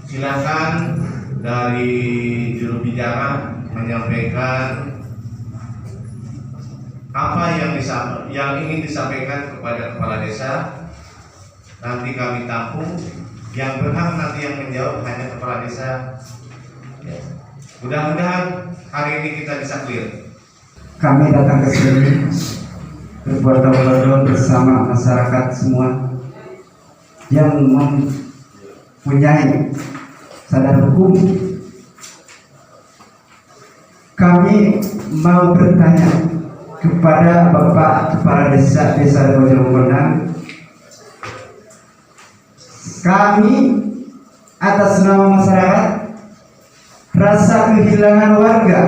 Silakan dari juru bicara menyampaikan apa yang ingin disampaikan kepada kepala desa. Nanti kami tampung. Yang berhak nanti yang menjawab hanya kepala desa. Ya. Mudah-mudahan hari ini kita bisa clear. Kami datang ke sini berbondong-bondong bersama masyarakat semua yang mempunyai sadar hukum. Kami mau bertanya kepada Bapak Kepala Desa Bojongkonang. Kami atas nama masyarakat rasa kehilangan warga,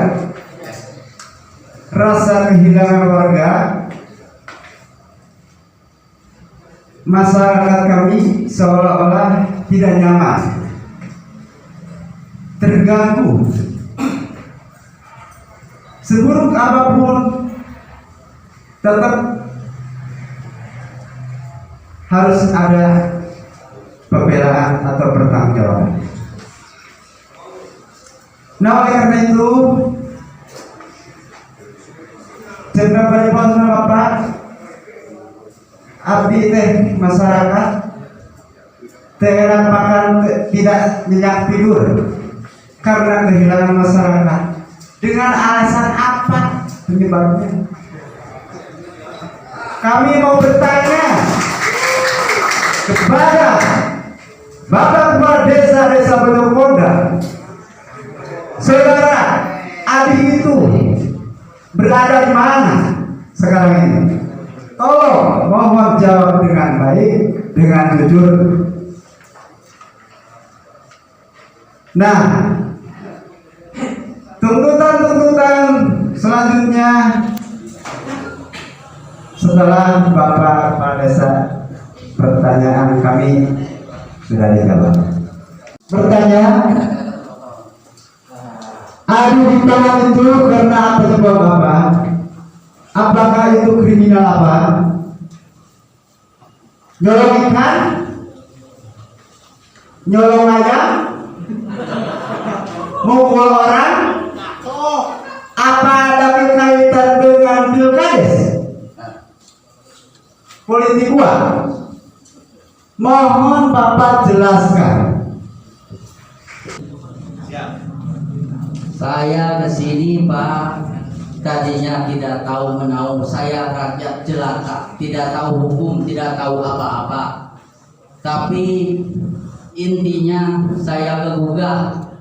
masyarakat kami seolah-olah tidak nyaman, terganggu. Seburuk apapun tetap harus ada pembelaan atau pertanggungjawaban. Nah, oleh karena itu, jenderal Banyuwangi sama Bapak, abdi teh masyarakat enak makan, tidak nyenyak tidur karena kehilangan masyarakat. Dengan alasan apa penyebabnya? Kami mau bertanya kepada Bapak Kepala Desa Bojongkonang, saudara Adi itu berada di mana sekarang ini? Tolong mohon jawab dengan baik, dengan jujur. Nah, tuntutan selanjutnya setelah Bapak Kepala Desa, pertanyaan kami sudah dijawab. Bertanya, adu di tangan itu karena apa sebab apa? Apakah itu kriminal apa? Nyolong ikan? Nyolong ayam? Mukul orang? Apa ada kaitan dengan pilkades? Politik uang? Mohon Bapak jelaskan. Saya kesini Pak, tadinya tidak tahu menahu. Saya rakyat jelata, tidak tahu hukum, tidak tahu apa-apa. Tapi intinya saya kegugah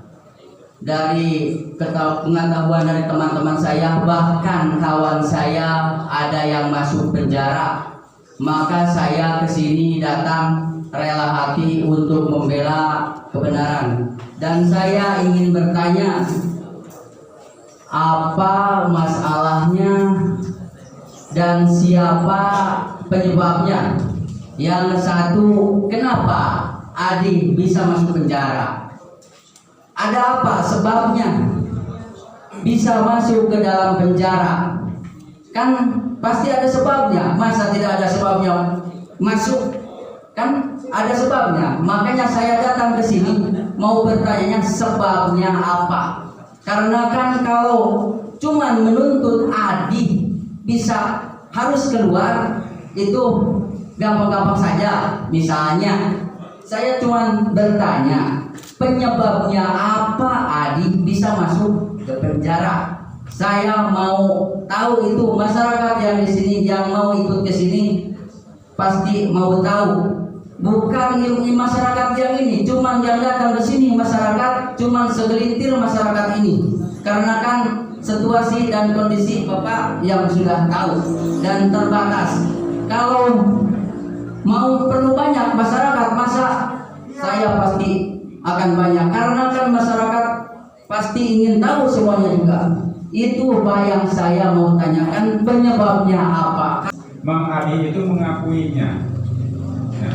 dari pengetahuan dari teman-teman saya, bahkan kawan saya ada yang masuk penjara. Maka saya kesini datang rela hati untuk membela kebenaran. Dan saya ingin bertanya, apa masalahnya dan siapa penyebabnya? Yang satu, kenapa Adi bisa masuk penjara? Ada apa sebabnya bisa masuk ke dalam penjara? Kan pasti ada sebabnya. Masa tidak ada sebabnya masuk? Kan ada sebabnya. Makanya saya datang ke sini mau bertanya sebabnya apa. Karena kan kalau cuman menuntut Adi bisa harus keluar, itu gampang-gampang saja. Misalnya saya cuman bertanya penyebabnya apa Adi bisa masuk ke penjara. Saya mau tahu itu. Masyarakat yang di sini yang mau ikut ke sini pasti mau tahu. Bukan masyarakat yang ini, cuman yang datang ke sini masyarakat, cuman segelintir masyarakat ini. Karena kan situasi dan kondisi Bapak yang sudah tahu dan terbatas. Kalau mau perlu banyak masyarakat, masa saya pasti akan banyak. Karena kan masyarakat pasti ingin tahu semuanya juga. Itu Pak yang saya mau tanyakan, penyebabnya apa? Mang Adi itu mengakuinya ya,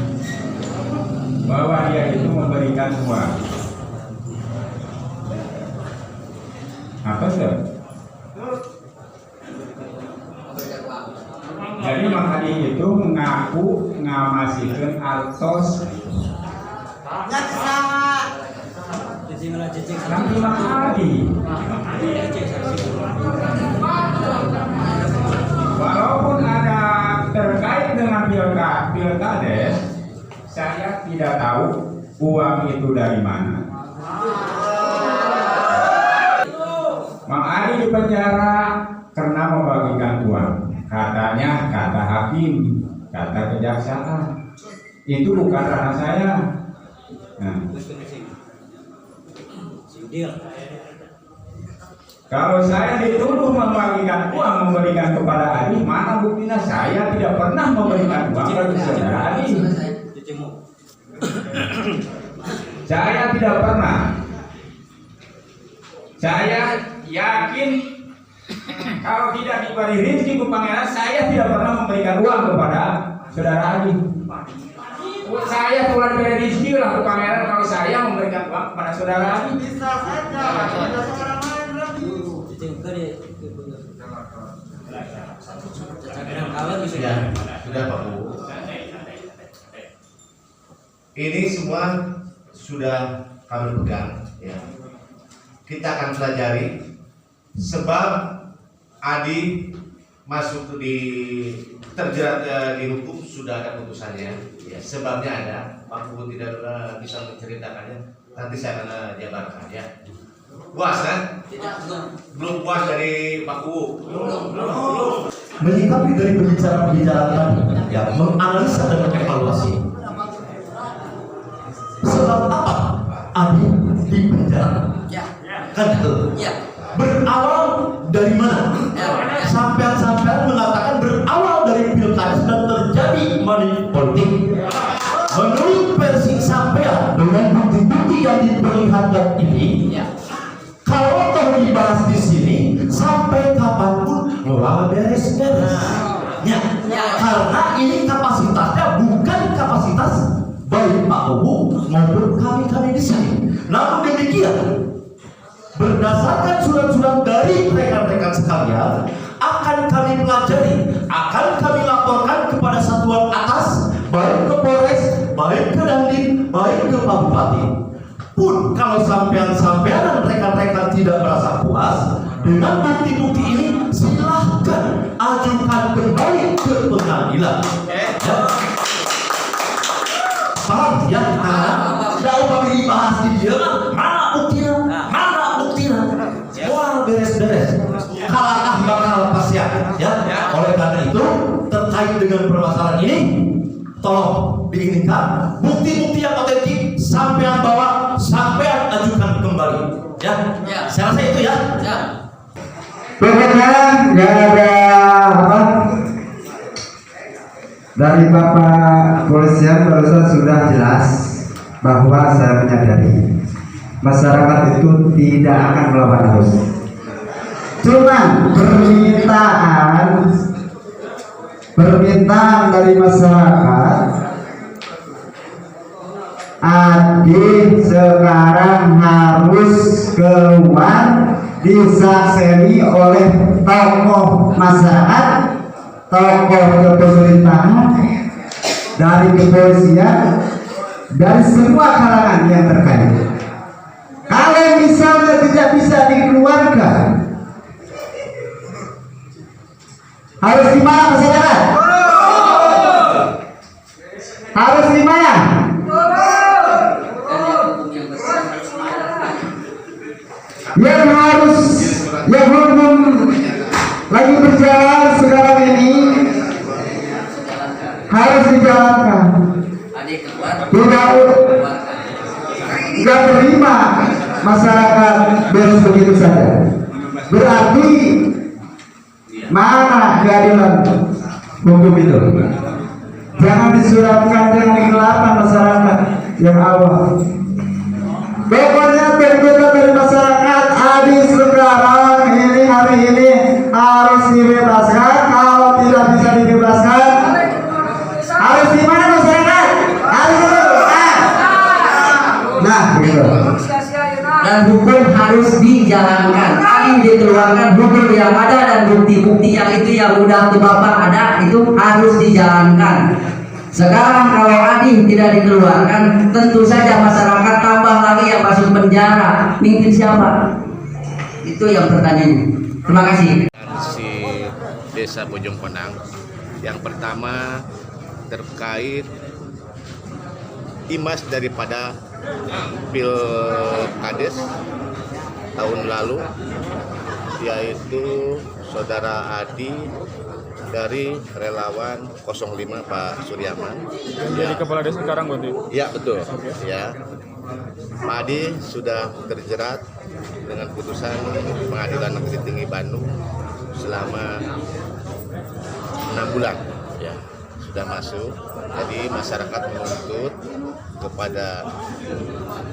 bahwa dia itu memberikan uang. Apa sih? Jadi Mang Adi itu mengaku ngamasihkeun artos Kan Imam Adi. Walaupun ada terkait dengan pilkades, saya tidak tahu uang itu dari mana. Mang Adi dipenjara karena membagikan uang. Katanya, kata hakim, kata kejaksaan. Itu bukan ranah saya. Nah, kalau saya dituduh membagikan uang, memberikan kepada Adi, mana buktinya? Saya tidak pernah memberikan uang bagi saudara Adi. Saya tidak pernah. Saya yakin kalau tidak diberi rezeki ke pangeran, saya tidak pernah memberikan uang kepada saudara Adi. Saya telah diberi rezeki lah ke pangeran kalau saya memberikan uang kepada saudara Adi. Bisa saja, tidak seorang lain lagi. Ya, sudah Pak Bu. Ini semua sudah kami pegang, ya. Kita akan pelajari sebab Adi masuk terjerat di hukum, sudah ada putusannya, ya. Sebabnya ada, Pak Bu tidak bisa menceritakannya. Nanti saya akan jabarkan, ya. Puas kan? Belum puas dari Pak Bu? Belum. Menyikapi dari pembicaraan tadi, ya, menganalisa dan mengevaluasi. Sebab apa Adi di penjara? Kan itu. Berawal dari mana? Sampai-sampai mengatakan berawal dari pilkades dan terjadi money politik. Menurut versi sampean dengan bukti-bukti yang diperlihatkan ini, kalau toh dibahas di sini sampai kapanpun nggak beres-beres. Karena ini kapasitasnya bukan kapasitas baik Pak Ubu maupun kami di sini. Namun demikian, berdasarkan surat-surat dari rekan-rekan sekalian, akan kami pelajari, akan kami laporkan kepada satuan atas, baik ke Polres, baik ke Dandim, baik ke Pak Bupati. Pun kalau sampean dan rekan-rekan tidak merasa puas dengan bukti-bukti ini, silahkan ajukan kembali ke pengadilan. Paham ya? Tidak usah dibahas di dia. Mana buktinya? Wah, beres-beres. Kalahkah bakal pasien, ya. Oleh karena itu, terkait dengan permasalahan ini, tolong diinginkan bukti-bukti yang otentik sampean bawa, sampean ajukan kembali, ya. Saya rasa itu, ya. Pokoknya nggak ada apa dari Bapak Polisian barusan sudah jelas bahwa saya menyadari masyarakat itu tidak akan melawan arus. Cuman permintaan dari masyarakat, Adi sekarang harus keluar disakseni oleh tokoh masyarakat, tokoh kepemerintahan, dari kepolisian, dari semua kalangan yang terkait. Kalau misalnya tidak bisa dikeluarkan, harus di mana masyarakat? Harus di mana? Yang hukum lagi berjalan sekarang ini harus dijalankan. Tidak terima masyarakat beres begitu saja. Berarti mana keadilan hukum itu? Jangan disuratkan dengan kegelapan masyarakat yang awal. Pokoknya tuntutan dari masyarakat, Adi sekarang ini hari ini harus dibebaskan. Kalau tidak bisa dibebaskan, harus di mana masyarakat? Harus nah, gitu. Dan hukum harus dijalankan. Adi dikeluarkan, hukum yang ada dan bukti-bukti yang itu yang udah ke Bapak ada itu harus dijalankan. Sekarang kalau Adi tidak dikeluarkan, tentu saja masyarakat tambah lagi yang masuk penjara. mimpin siapa? Itu yang pertanyaannya. Terima kasih. Si Desa Bojong Konang. Yang pertama terkait imbas daripada Pilkades tahun lalu, yaitu Saudara Adi dari relawan 05 Pak Suryaman. Jadi kepala desa sekarang berarti? Ya betul. Ya, Pak Adi sudah terjerat dengan putusan Pengadilan Negeri Tinggi Bandung selama 6 bulan. Ya, sudah masuk. Jadi masyarakat menuntut kepada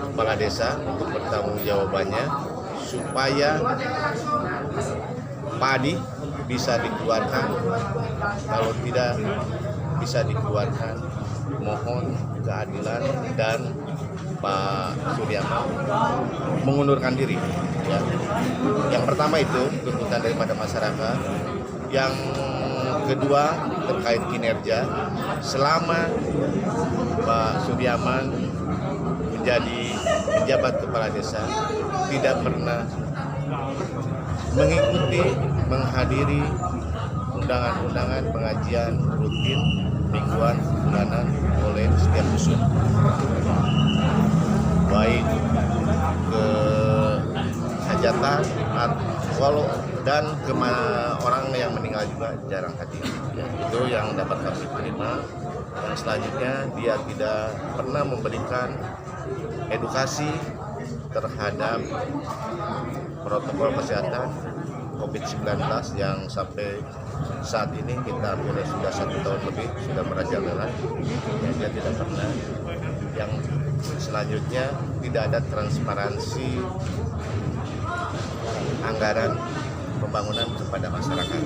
kepala desa untuk pertanggungjawabannya supaya Pak Adi bisa dikeluarkan. Kalau tidak bisa dikeluarkan, mohon keadilan dan Pak Suryaman mengundurkan diri. Ya. Yang pertama itu tuntutan daripada masyarakat. Yang kedua terkait kinerja selama Pak Suryaman menjadi penjabat kepala desa tidak pernah mengikuti, menghadiri undangan-undangan pengajian rutin mingguan, bulanan oleh setiap dusun, baik ke hajatan walau dan ke orang yang meninggal juga jarang hadir. Ya, itu yang dapat kami terima. Yang selanjutnya dia tidak pernah memberikan edukasi terhadap protokol kesehatan COVID-19 yang sampai saat ini kita sudah 1 tahun lebih sudah merajalela. Ya, dia tidak pernah. Yang selanjutnya tidak ada transparansi anggaran pembangunan kepada masyarakat.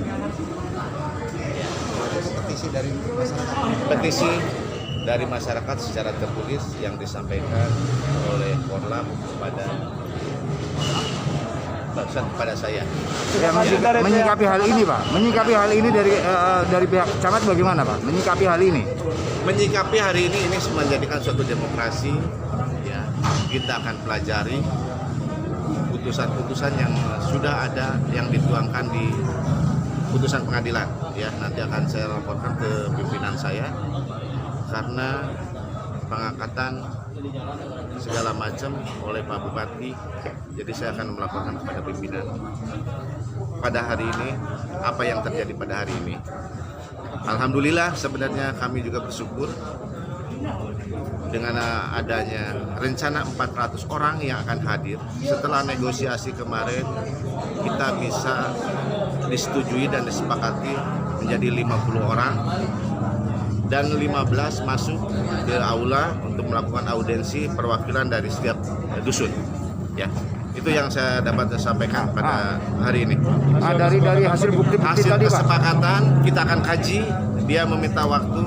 Petisi dari masyarakat secara tertulis yang disampaikan oleh Korlam kepada saya. Ya, menyikapi hal ini, Pak. Menyikapi hal ini dari pihak camat bagaimana, Pak? Menyikapi hal ini. Menyikapi hari ini menjadikan suatu demokrasi. Ya, kita akan pelajari putusan-putusan yang sudah ada yang dituangkan di putusan pengadilan. Ya, nanti akan saya laporkan ke pimpinan saya karena pengangkatan segala macam oleh Pak Bupati. Jadi saya akan melaporkan kepada pimpinan pada hari ini apa yang terjadi pada hari ini. Alhamdulillah sebenarnya kami juga bersyukur dengan adanya rencana 400 orang yang akan hadir. Setelah negosiasi kemarin kita bisa disetujui dan disepakati menjadi 50 orang dan 15 masuk ke aula untuk melakukan audiensi perwakilan dari setiap dusun. Ya, itu yang saya dapat sampaikan pada hari ini. Dari hasil bukti-bukti Hasil tadi, Pak. kesepakatan kita akan kaji. Dia meminta waktu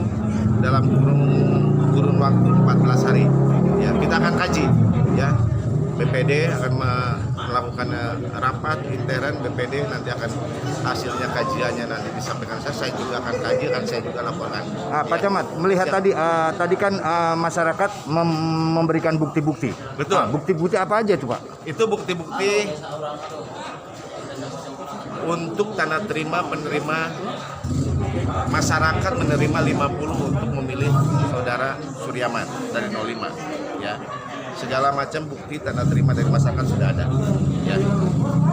dalam kurun waktu 14 hari. Ya, kita akan kaji. Ya, BPD akan melakukan rapat intern BPD, nanti akan hasilnya kajiannya nanti disampaikan saya juga akan kaji, akan saya juga laporkan. Pak Camat, melihat tadi kan masyarakat memberikan bukti-bukti. Betul. Bukti-bukti apa aja itu, Pak? Itu bukti-bukti untuk tanda terima penerima masyarakat menerima 50 untuk memilih saudara Suryaman dari 05. Ya. Segala macam bukti tanda terima dari masyarakat sudah ada. Ya.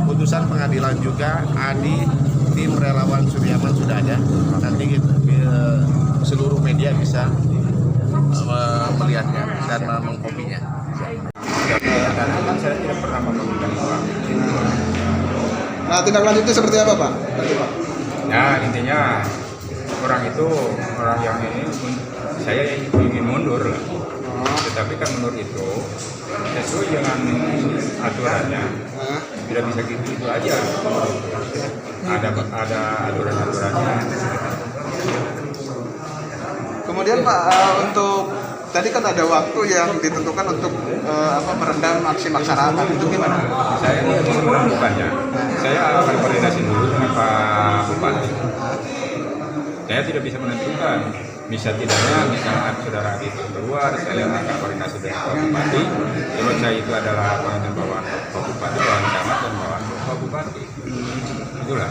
Putusan pengadilan juga, Adi, tim relawan Suryaman sudah ada. Nanti seluruh media bisa melihatnya dan mengkopinya. Saya tidak pernah memerlukan uang. Nah, tindak lanjutnya seperti apa, Pak? Nah, intinya orang itu orang yang ini saya ingin mundur, tetapi kan mundur itu sesuai dengan aturannya. Tidak bisa gitu aja. Ada aturan-aturannya. Kemudian Pak, untuk tadi kan ada waktu yang ditentukan untuk meredam aksi masyarakat, itu gimana? Saya ini harus melakukannya. Saya akan koordinasi dulu dengan Pak Bupati. Saya tidak bisa menentukan. Bisa tidaknya misalnya saudara itu keluar, saya akan koordinasi dengan Pak Bupati. Kalau saya itu adalah pengantin bawah. bawahan camat dan bawahan Pak Bupati. Itulah.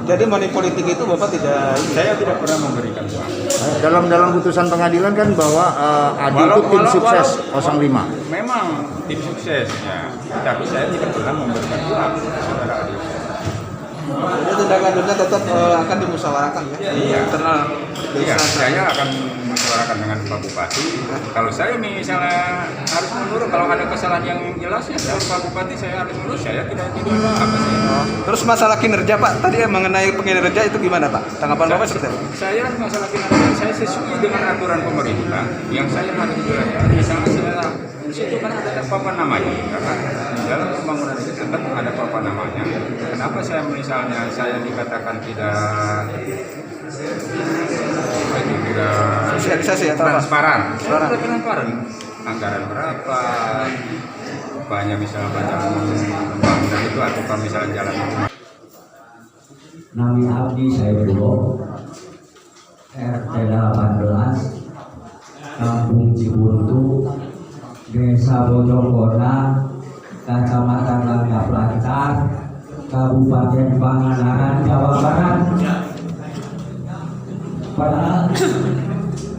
Jadi money politik itu Bapak tidak Saya tidak pernah memberikan uang. Dalam putusan pengadilan kan bahwa Adi itu tim sukses 05. Memang tim suksesnya, tapi saya tidak pernah memberikan uang saudara Adi. Jadi tindak lanjutnya tetap akan dimusyawarahkan ya? Iya. Internal Iya, desa. saya akan menyuarakan dengan Pak Bupati. Kalau saya misalnya harus mundur, kalau ada kesalahan yang jelas ya Pak Bupati saya harus mundur. Saya tidak apa sih. Terus masalah kinerja Pak, tadi mengenai kinerja itu gimana Pak? Tanggapan Bapak seperti apa? Saya masalah kinerja saya sesuai dengan aturan pemerintah yang saya harus jalankan. Misalnya saya di situ kan ada papan namanya, karena di dalam pembangunan itu tetap ada papan namanya. Kenapa saya misalnya saya dikatakan tidak Sosialisasi atau apa? transparan? Transparan. Anggaran berapa? Banyak misalnya banyak pembangunan itu atau misalnya jalan. Nami Abdi saya dulu RT 18 Kampung Cibuntu Desa Bojongkona Kecamatan Langga Pelancar Kabupaten Pangandaran Jawa Barat.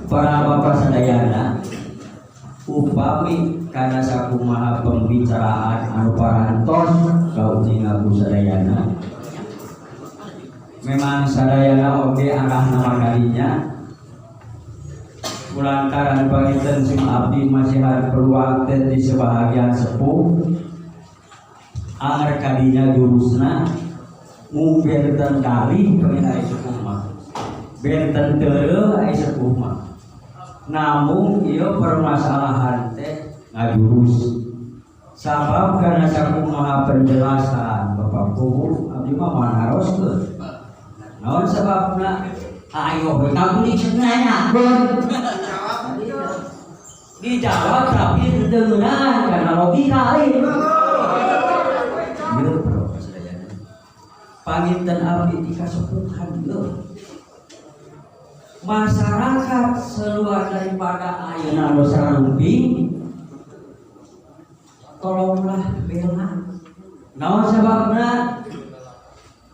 Para bapak sadayana upami karena sakumaha pembicaraan anu parantos kauji ngaku sadayana memang sadayana oge arah nama kalinya kulantaran panginten sim abdi masih ada peluang di sebahagian sepuh agar kadinya jurusna mungkin kali pengen ai sepuh mah benten teuleuh ai sepuh mah namun ieu permasalahan teh ngajurus sabab karena sakumaha penjelasan Bapak Guru abdi mah manaroskeun naon sababna ayo kamu nanya dijawab tapi dengan karena logika lain. Ieu bro sadayana. Panginten abdi ti kasepuhan ieu. Masyarakat seluar daripada ayeuna anu sarumping tolonglah bela. Naon sababna?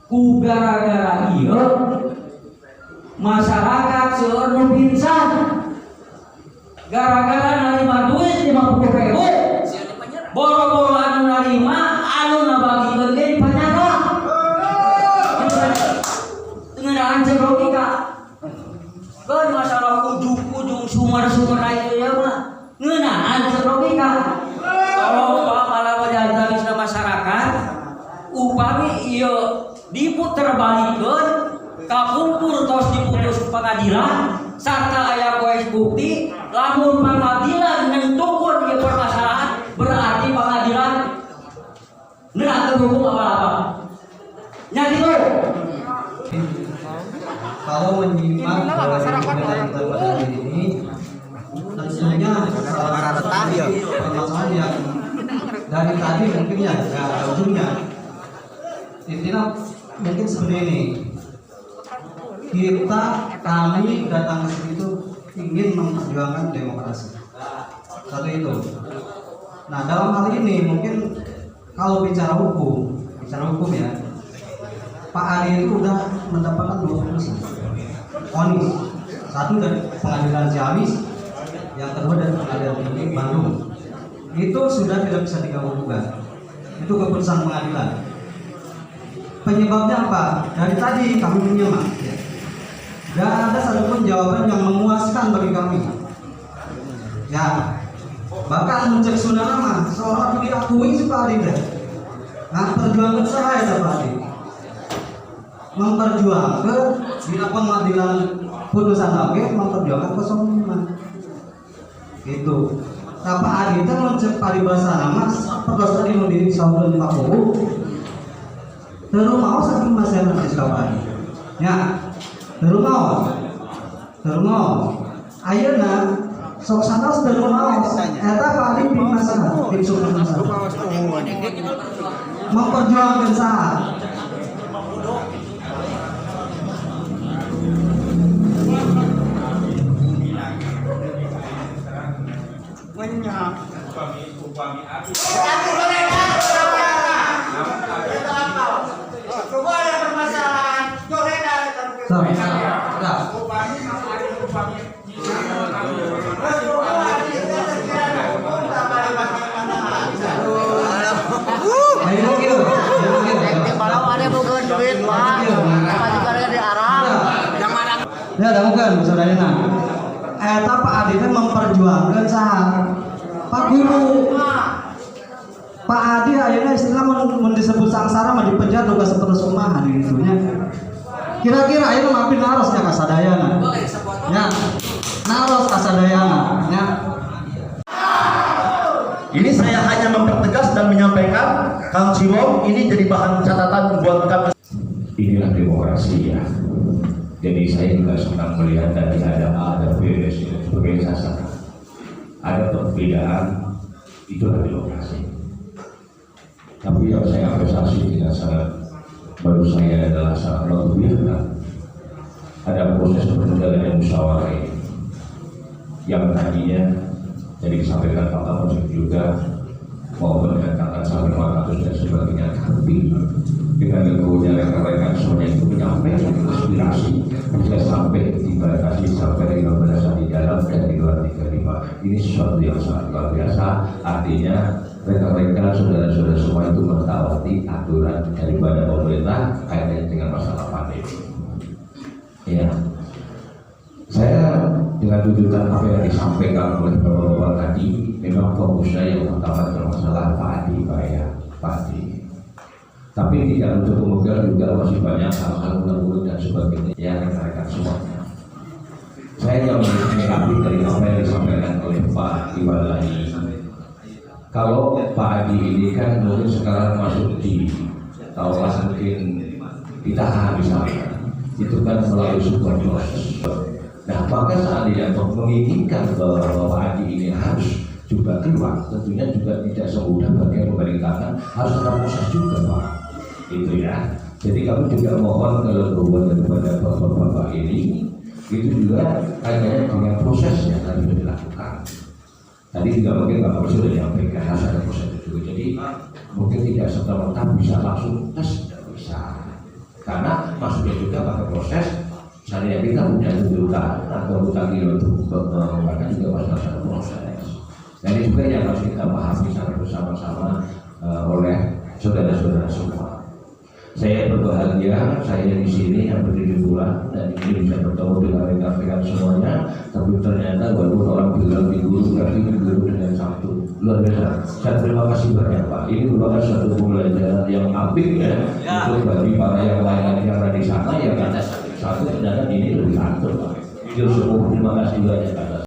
Ku gara-gara ieu masyarakat seueur nu pisan gara-gara narima duit 50.000 boro-boro anu narima anu nabagikeun ge panyara ngeunaan cek logika kan masalah ujung-ujung sumber-sumber itu ya mah ngeunaan cek logika kalau malah wajantanisna masyarakat upami ieu diputer balikeun kapungkur tos diputus pengadilan sarta aya poe bukti lamun pengadilan nentukeun ieu permasalahan berarti pengadilan nerangkeun hukum apa-apa nya kitu. Kalau menyimak dari ini tentunya permasalahan yang dari tadi mungkin ya ujungnya intinya mungkin seperti ini. Kami datang ke situ ingin memperjuangkan demokrasi. Satu itu. Nah dalam hal ini mungkin kalau bicara hukum ya, Pak Ari itu udah mendapatkan 2 putusan vonis. Satu dari Pengadilan Ciamis, yang kedua dari Pengadilan Tinggi Bandung. Itu sudah tidak bisa diganggu gugat. Itu keputusan pengadilan. Penyebabnya apa? Dari tadi kami menyimak. Gak ada satupun jawaban yang memuaskan bagi kami. Ya, bahkan mencek saudara mah seolah diakui si Pak Adi deh. Nah, perjuangan saya ya Pak Adi. Memperjuangkan di pengadilan putusan lagi memperjuangkan 05. Gitu. Nah, Pak Adi itu mencek paribasa nama perkos tadi mendidik saudara 50. Terus mau saking masih nanti Pak Adi. Ya. Terus mau ayeuna sok sanos terus mau eta Pak Adi bin masalah bin sukses memperjuangkan saha upami perjuangkan saudaranya. Eta Pak Adi teh memperjuangkan saha? Pak Guru. Pak Adi ayeuna istilah mun disebut sangsara mah dipenjara duka saterus kumaha di ditu nya. Kira-kira ayeuna maafin naros nya ka sadayana. Nya. Naros ka sadayana nya. Ini saya hanya mempertegas dan menyampaikan, Kang Cilong, ini jadi bahan catatan buat kami. Inilah demokrasi ya. Jadi saya juga senang melihat tadi ada A, ada B, dan sebagainya. Ada perbedaan, itulah demokrasi. Tapi yang saya apresiasi tidak sangat baru saya adalah sangat luar biasa. Ada proses penundaan yang musyawarah ini, yang tadinya jadi disampaikan Pak Kapolsek juga mau mendatangkan sampai 400 dan sebagainya, tapi dengan legonya rekan-rekan semuanya itu menyampaikan aspirasi bisa sampai dibatasi sampai 15 di dalam dan di luar 35. Ini sesuatu yang sangat luar biasa. Artinya rekan-rekan saudara-saudara semua itu mentaati aturan daripada pemerintah kaitannya dengan masalah pandemi. Ya, saya dengan tuntutan apa yang disampaikan oleh Bapak-Bapak tadi, memang fokusnya yang pertama adalah masalah Pak Adi, Pak ya, Pak Adi. Tapi tidak untuk kemudian juga masih banyak hal-hal undang-undang dan sebagainya yang rekan-rekan semuanya. Saya yang menyikapi dari apa yang disampaikan oleh Pak Iwan Lani. Kalau Pak Adi ini kan mungkin sekarang masuk di tahulah mungkin ditahan misalnya, itu kan melalui sebuah proses. Nah, maka seandainya menginginkan bahwa Pak Adi ini harus juga keluar, tentunya juga tidak semudah bagi yang memerintahkan, harus ada proses juga Pak. Itu ya. Jadi kami juga mohon keleluhuan daripada bapak-bapak ini, itu juga kaitannya dengan proses yang harus dilakukan. Tadi juga mungkin Bapak sudah menyampaikan harus ada proses itu. Jadi mungkin tidak serta-merta bisa langsung tes, tidak bisa. Karena maksudnya juga pakai proses. Misalnya kita punya tuntutan atau hutang untuk mengembangkan juga masalah proses. Dan ini juga yang harus kita pahami secara bersama-sama oleh saudara-saudara semua. Saya berbahagia, saya di sini hampir 7 bulan dan ini bisa bertemu dengan rekan-rekan semuanya. Tapi ternyata walaupun orang bilang di guru, tapi di guru dengan satu luar biasa. Saya terima kasih banyak Pak. Ini merupakan suatu pembelajaran yang apik ya untuk bagi para yang lain yang ada di sana yang ada satu ternyata ini lebih satu Pak. Terima kasih banyak atas